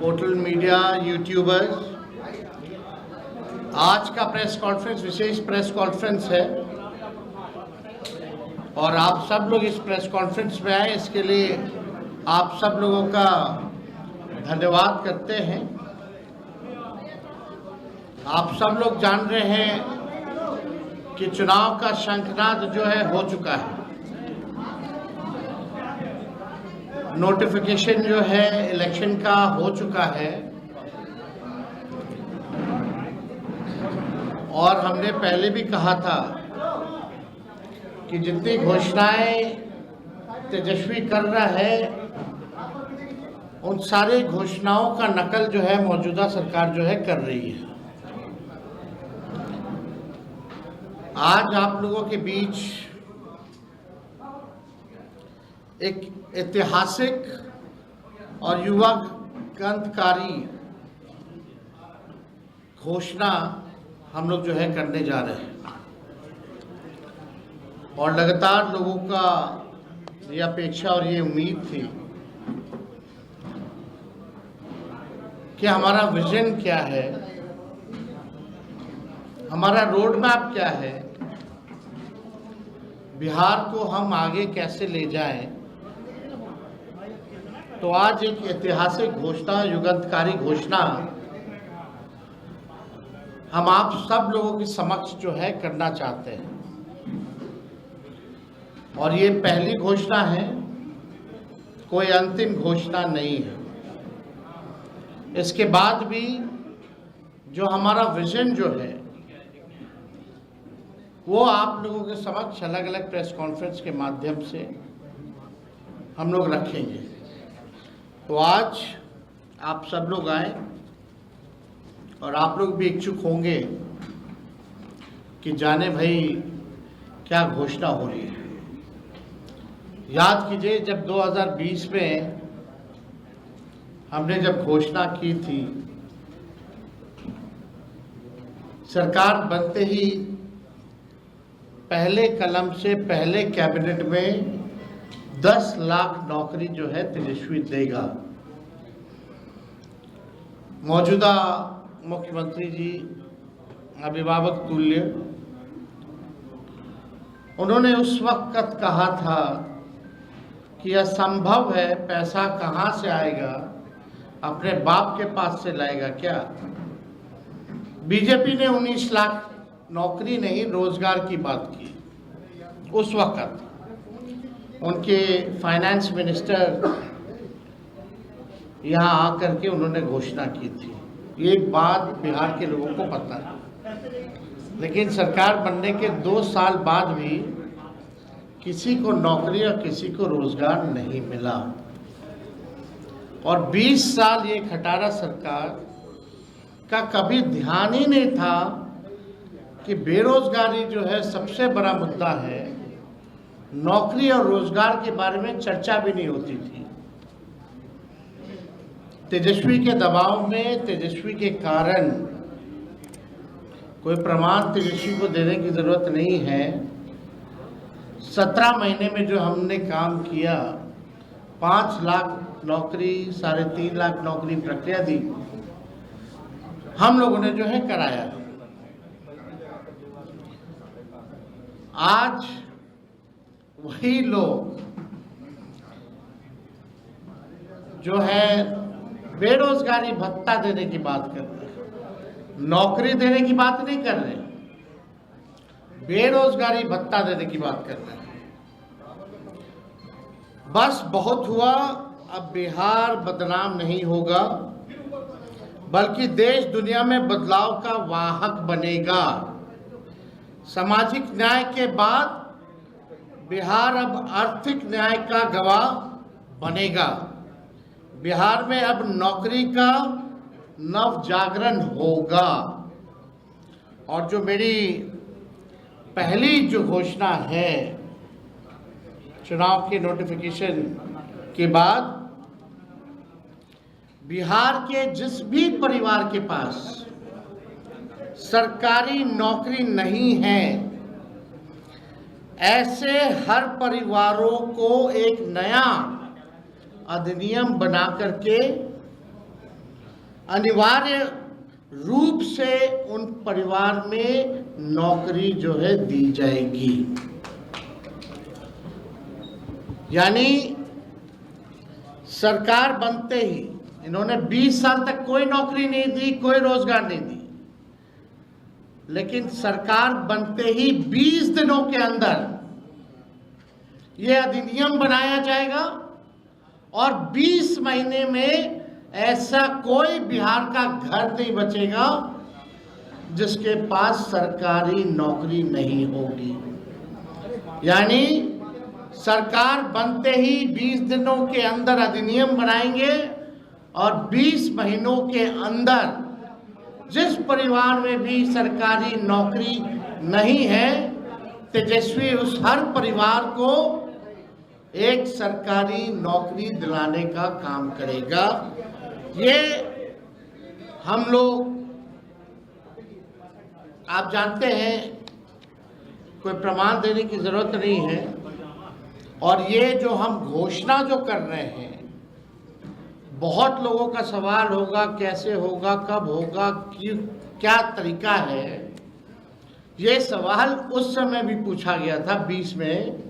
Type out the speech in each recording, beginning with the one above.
Portal media, YouTubers, आज का press conference विशेष press conference है और आप सब लोग इस प्रेस कॉन्फ्रेंस में आए, इसके लिए आप सब लोगों का धन्यवाद करते हैं। आप सब लोग जान रहे हैं कि चुनाव का शंखनाद जो है हो चुका है। नोटिफिकेशन जो है इलेक्शन का हो चुका है और हमने पहले भी कहा था कि जितनी घोषणाएं तेजस्वी कर रहा है उन सारी घोषणाओं का नकल जो है मौजूदा सरकार जो है कर रही है। आज आप लोगों के बीच एक ऐतिहासिक और युवा क्रांतिकारी घोषणा हम लोग जो है करने जा रहे हैं और लगातार लोगों का ये अपेक्षा और ये उम्मीद थी कि हमारा विजन क्या है, हमारा रोड मैप क्या है, बिहार को हम आगे कैसे ले जाएं। तो आज एक ऐतिहासिक घोषणा, युगांतकारी घोषणा हम आप सब लोगों के समक्ष जो है करना चाहते हैं और ये पहली घोषणा है, कोई अंतिम घोषणा नहीं है। इसके बाद भी जो हमारा विजन जो है वो आप लोगों के समक्ष अलग अलग प्रेस कॉन्फ्रेंस के माध्यम से हम लोग रखेंगे। तो आज आप सब लोग आए और आप लोग भी इच्छुक होंगे कि जाने भाई क्या घोषणा हो रही है। याद कीजिए जब 2020 में हमने जब घोषणा की थी, सरकार बनते ही पहले कलम से पहले कैबिनेट में 10 लाख नौकरी जो है तेजस्वी देगा। मौजूदा मुख्यमंत्री जी अभिभावक तुल्य, उन्होंने उस वक्त कहा था कि असंभव है, पैसा कहाँ से आएगा, अपने बाप के पास से लाएगा क्या। बीजेपी ने 19 लाख नौकरी नहीं रोजगार की बात की। उस वक्त उनके फाइनेंस मिनिस्टर यहाँ आकर के उन्होंने घोषणा की थी। ये बात बिहार के लोगों को पता है, लेकिन सरकार बनने के 2 साल बाद भी किसी को नौकरी और किसी को रोजगार नहीं मिला और 20 साल ये खटारा सरकार का कभी ध्यान ही नहीं था कि बेरोजगारी जो है सबसे बड़ा मुद्दा है। नौकरी और रोजगार के बारे में चर्चा भी नहीं होती थी। तेजस्वी के दबाव में, तेजस्वी के कारण, कोई प्रमाण तेजस्वी को देने की जरूरत नहीं है, 17 महीने में जो हमने काम किया, 5 लाख नौकरी, 3.5 लाख नौकरी प्रक्रिया दी, हम लोगों ने जो है कराया। आज वही लोग जो है बेरोजगारी भत्ता देने की बात कर रहे हैं, नौकरी देने की बात नहीं कर रहे, बेरोजगारी भत्ता देने की बात कर रहे हैं। बस बहुत हुआ, अब बिहार बदनाम नहीं होगा बल्कि देश दुनिया में बदलाव का वाहक बनेगा। सामाजिक न्याय के बाद बिहार अब आर्थिक न्याय का गवाह बनेगा। बिहार में अब नौकरी का नव जागरण होगा और जो मेरी पहली जो घोषणा है चुनाव के नोटिफिकेशन के बाद, बिहार के जिस भी परिवार के पास सरकारी नौकरी नहीं है, ऐसे हर परिवारों को एक नया अधिनियम बना करके अनिवार्य रूप से उन परिवार में नौकरी जो है दी जाएगी। यानी सरकार बनते ही इन्होंने 20 साल तक कोई नौकरी नहीं दी, कोई रोजगार नहीं दी, लेकिन सरकार बनते ही 20 दिनों के अंदर यह अधिनियम बनाया जाएगा और 20 महीने में ऐसा कोई बिहार का घर नहीं बचेगा जिसके पास सरकारी नौकरी नहीं होगी। यानी सरकार बनते ही 20 दिनों के अंदर अधिनियम बनाएंगे और 20 महीनों के अंदर जिस परिवार में भी सरकारी नौकरी नहीं है, तेजस्वी उस हर परिवार को एक सरकारी नौकरी दिलाने का काम करेगा। ये हम लोग, आप जानते हैं, कोई प्रमाण देने की जरूरत नहीं है। और ये जो हम घोषणा जो कर रहे हैं, बहुत लोगों का सवाल होगा कैसे होगा, कब होगा, क्या तरीका है। ये सवाल उस समय भी पूछा गया था 20 में,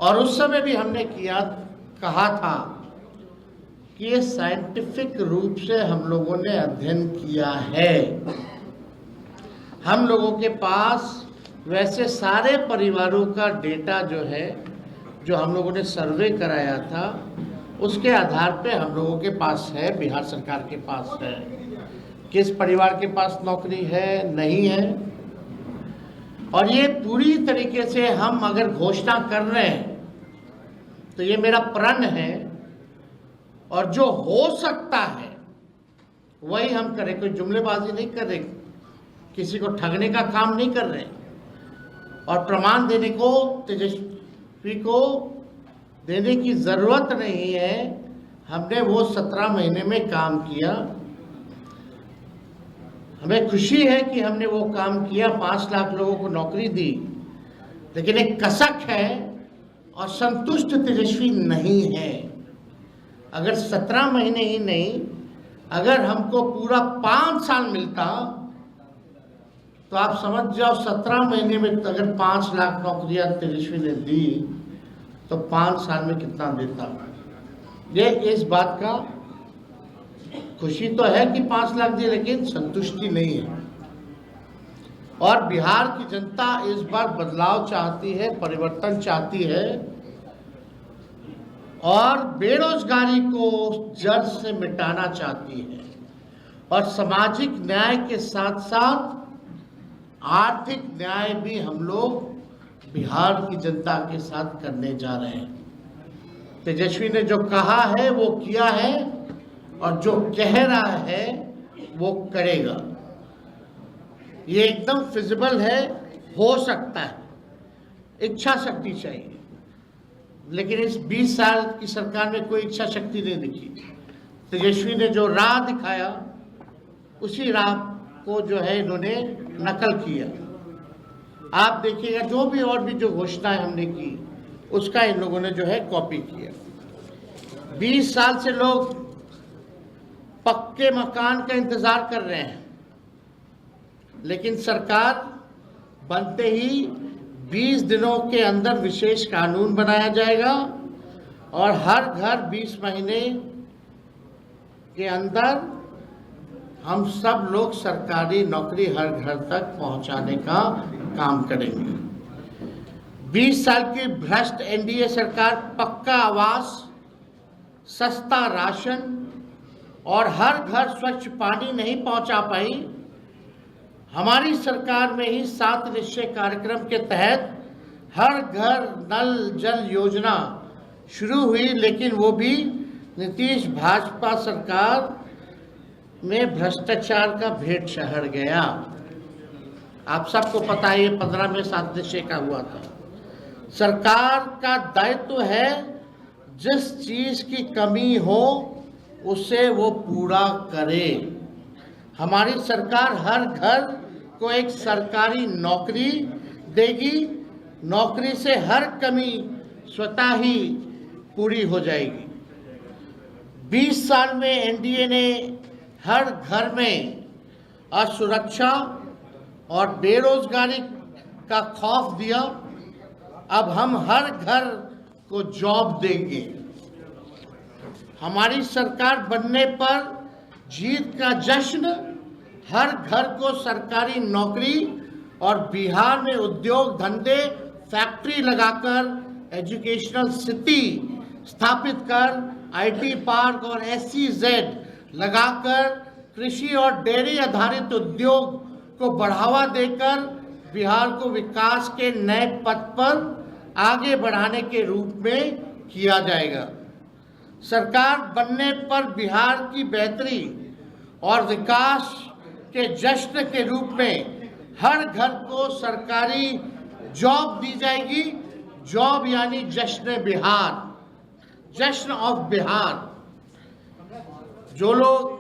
और उस समय भी हमने कहा था कि ये साइंटिफिक रूप से हम लोगों ने अध्ययन किया है। हम लोगों के पास वैसे सारे परिवारों का डेटा जो है, जो हम लोगों ने सर्वे कराया था, उसके आधार पे हम लोगों के पास है, बिहार सरकार के पास है, किस परिवार के पास नौकरी है, नहीं है। और ये पूरी तरीके से हम अगर घोषणा कर रहे हैं तो ये मेरा प्रण है, और जो हो सकता है वही हम करें। कोई जुमलेबाजी नहीं कर रहे, किसी को ठगने का काम नहीं कर रहे, और प्रमाण देने को तेजस्वी को देने की जरूरत नहीं है। हमने वो 17 महीने में काम किया। हमें खुशी है कि हमने वो काम किया, 5 लाख लोगों को नौकरी दी, लेकिन एक कसक है और संतुष्ट तेजस्वी नहीं है। अगर 17 महीने ही नहीं, अगर हमको पूरा 5 साल मिलता तो आप समझ जाओ 17 महीने में अगर 5 लाख नौकरियां तेजस्वी ने दी तो 5 साल में कितना देता। ये इस बात का खुशी तो है कि 5 लाख दी, लेकिन संतुष्टि नहीं है। और बिहार की जनता इस बार बदलाव चाहती है, परिवर्तन चाहती है, और बेरोजगारी को जड़ से मिटाना चाहती है, और सामाजिक न्याय के साथ साथ आर्थिक न्याय भी हम लोग बिहार की जनता के साथ करने जा रहे हैं। तेजस्वी ने जो कहा है वो किया है, और जो कह रहा है वो करेगा। ये एकदम फिजिबल है, हो सकता है, इच्छा शक्ति चाहिए। लेकिन इस 20 साल की सरकार में कोई इच्छा शक्ति नहीं दिखी। तेजस्वी ने जो राह दिखाया उसी राह को जो है इन्होंने नकल किया। आप देखिएगा जो भी और भी जो घोषणाएं हमने की उसका इन लोगों ने जो है कॉपी किया। 20 साल से लोग पक्के मकान का इंतजार कर रहे हैं, लेकिन सरकार बनते ही 20 दिनों के अंदर विशेष कानून बनाया जाएगा और हर घर 20 महीने के अंदर हम सब लोग सरकारी नौकरी हर घर तक पहुंचाने का काम करेंगे। 20 साल की भ्रष्ट एनडीए सरकार पक्का आवास, सस्ता राशन और हर घर स्वच्छ पानी नहीं पहुंचा पाई। हमारी सरकार में ही 7 निश्चय कार्यक्रम के तहत हर घर नल जल योजना शुरू हुई, लेकिन वो भी नीतीश भाजपा सरकार में भ्रष्टाचार का भेंट चढ़ गया। आप सबको पता है ये 15 में 7 निश्चय का हुआ था। सरकार का दायित्व है जिस चीज की कमी हो उसे वो पूरा करे। हमारी सरकार हर घर को एक सरकारी नौकरी देगी। नौकरी से हर कमी स्वतः ही पूरी हो जाएगी। 20 साल में एनडीए ने हर घर में असुरक्षा और बेरोजगारी का खौफ दिया। अब हम हर घर को जॉब देंगे। हमारी सरकार बनने पर जीत का जश्न, हर घर को सरकारी नौकरी और बिहार में उद्योग धंधे फैक्ट्री लगाकर एजुकेशनल सिटी स्थापित कर आईटी पार्क और SEZ लगाकर कृषि और डेयरी आधारित उद्योग को बढ़ावा देकर बिहार को विकास के नए पथ पर आगे बढ़ाने के रूप में किया जाएगा। सरकार बनने पर बिहार की बेहतरी और विकास के जश्न के रूप में हर घर को सरकारी जॉब दी जाएगी। जॉब यानी जश्न बिहार, जश्न ऑफ बिहार। जो लोग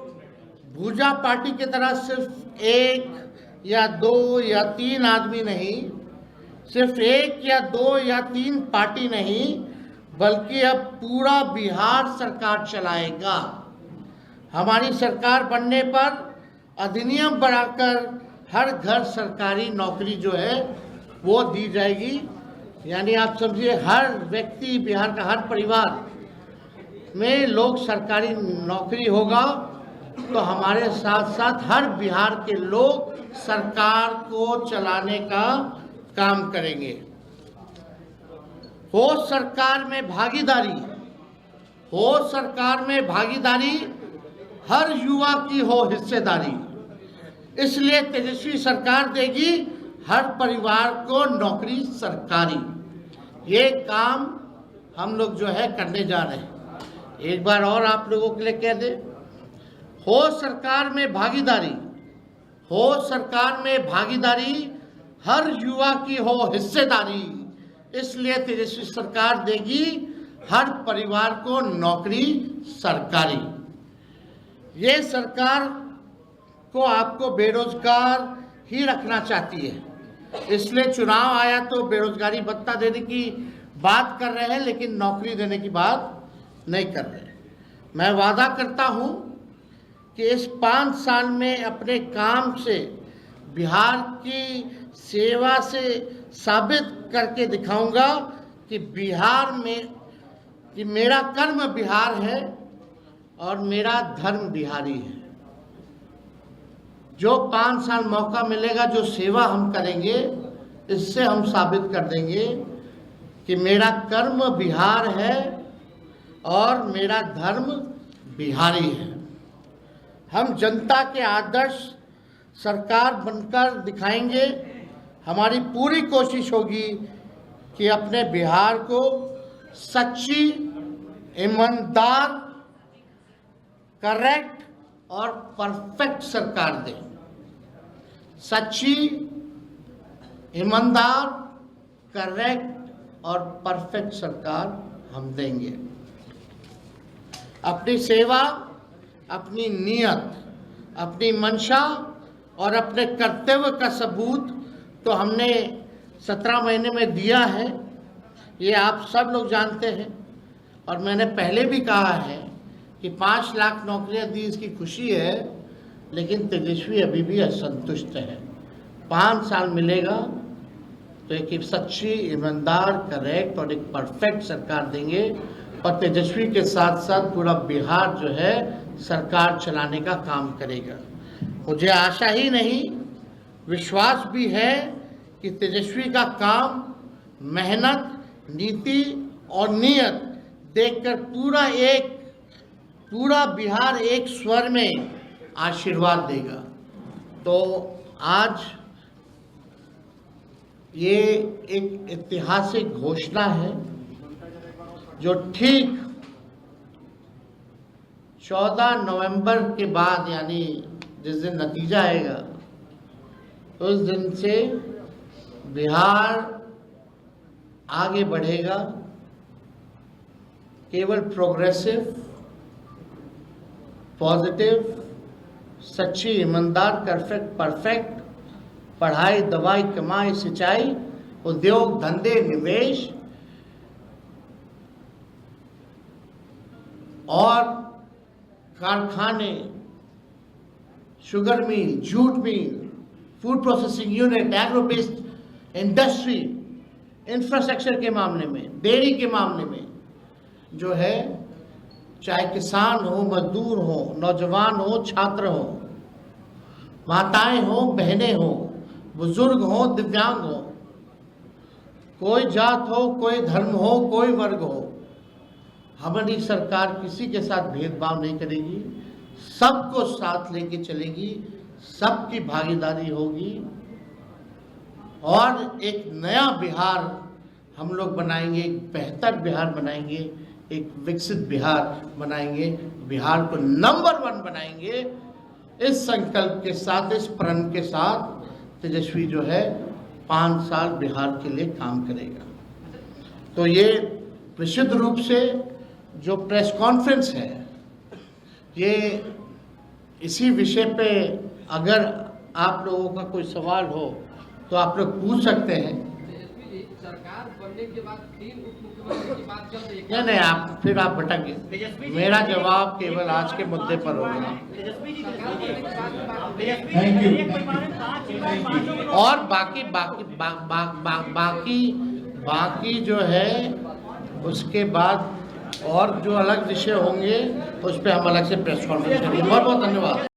भूजा पार्टी की तरह सिर्फ 1 या 2 या 3 आदमी नहीं, सिर्फ 1 या 2 या 3 पार्टी नहीं, बल्कि अब पूरा बिहार सरकार चलाएगा। हमारी सरकार बनने पर अधिनियम बढ़ाकर हर घर सरकारी नौकरी जो है वो दी जाएगी। यानी आप समझिए हर व्यक्ति, बिहार का हर परिवार में लोग सरकारी नौकरी होगा, तो हमारे साथ साथ हर बिहार के लोग सरकार को चलाने का काम करेंगे। हो सरकार में भागीदारी, हो सरकार में भागीदारी, हर युवा की हो हिस्सेदारी। इसलिए तेजस्वी सरकार देगी हर परिवार को नौकरी सरकारी। ये काम हम लोग जो है करने जा रहे हैं। एक बार और आप लोगों के लिए कह दे, हो सरकार में भागीदारी, हो सरकार में भागीदारी, हर युवा की हो हिस्सेदारी। इसलिए तेजस्वी सरकार देगी हर परिवार को नौकरी सरकारी। ये सरकार को आपको बेरोजगार ही रखना चाहती है, इसलिए चुनाव आया तो बेरोजगारी भत्ता देने की बात कर रहे हैं, लेकिन नौकरी देने की बात नहीं कर रहे। मैं वादा करता हूं कि इस 5 साल में अपने काम से बिहार की सेवा से साबित करके दिखाऊंगा कि बिहार में कि मेरा कर्म बिहार है और मेरा धर्म बिहारी है। जो 5 साल मौका मिलेगा, जो सेवा हम करेंगे, इससे हम साबित कर देंगे कि मेरा कर्म बिहार है और मेरा धर्म बिहारी है। हम जनता के आदर्श सरकार बनकर दिखाएंगे। हमारी पूरी कोशिश होगी कि अपने बिहार को सच्ची, ईमानदार, करेक्ट और परफेक्ट सरकार दें। सच्ची, ईमानदार, करेक्ट और परफेक्ट सरकार हम देंगे। अपनी सेवा, अपनी नियत, अपनी मंशा और अपने कर्तव्य का सबूत तो हमने 17 महीने में दिया है, ये आप सब लोग जानते हैं। और मैंने पहले भी कहा है कि 5 लाख नौकरियां दी, इसकी खुशी है, लेकिन तेजस्वी अभी भी असंतुष्ट है। 5 साल मिलेगा तो एक सच्ची, ईमानदार, करेक्ट और एक परफेक्ट सरकार देंगे। और तेजस्वी के साथ साथ पूरा बिहार जो है सरकार चलाने का काम करेगा। मुझे आशा ही नहीं, विश्वास भी है कि तेजस्वी का काम, मेहनत, नीति और नियत देखकर पूरा बिहार एक स्वर में आशीर्वाद देगा। तो आज ये एक ऐतिहासिक घोषणा है जो ठीक 14 नवंबर के बाद, यानी जिस दिन नतीजा आएगा उस दिन से बिहार आगे बढ़ेगा। केवल प्रोग्रेसिव, पॉजिटिव, सच्ची, ईमानदार, परफेक्ट, पढ़ाई, दवाई, कमाई, सिंचाई, उद्योग, धंधे, निवेश और कारखाने sugar mill, jute mill, food processing unit, agro based industry, infrastructure के मामले में, डेयरी के मामले में जो है, चाहे किसान हो, मजदूर हो, नौजवान हो, छात्र हो, माताएं हो, बहनें हो, बुजुर्ग हो, दिव्यांग हो, कोई जात हो, कोई धर्म हो, कोई वर्ग हो, हमारी सरकार किसी के साथ भेदभाव नहीं करेगी, सबको साथ लेके चलेगी, सबकी भागीदारी होगी और एक नया बिहार हम लोग बनाएंगे, एक बेहतर बिहार बनाएंगे, एक विकसित बिहार बनाएंगे, बिहार को नंबर 1 बनाएंगे। इस संकल्प के साथ, इस प्रण के साथ तेजस्वी जो है 5 साल बिहार के लिए काम करेगा। तो ये विशुद्ध रूप से जो प्रेस कॉन्फ्रेंस है, ये इसी विषय पे अगर आप लोगों का कोई सवाल हो तो आप लोग पूछ सकते हैं। सरकार बनने के बाद 3 उप मुख्यमंत्री की बात चल रही है। नहीं, आप फिर आप भटकेंगे। मेरा जवाब केवल आज के मुद्दे पर होगा। Thank you. और बाकी जो है उसके बाद और जो अलग विषय होंगे उस पर हम अलग से प्रेस कॉन्फ्रेंस करेंगे। बहुत बहुत धन्यवाद।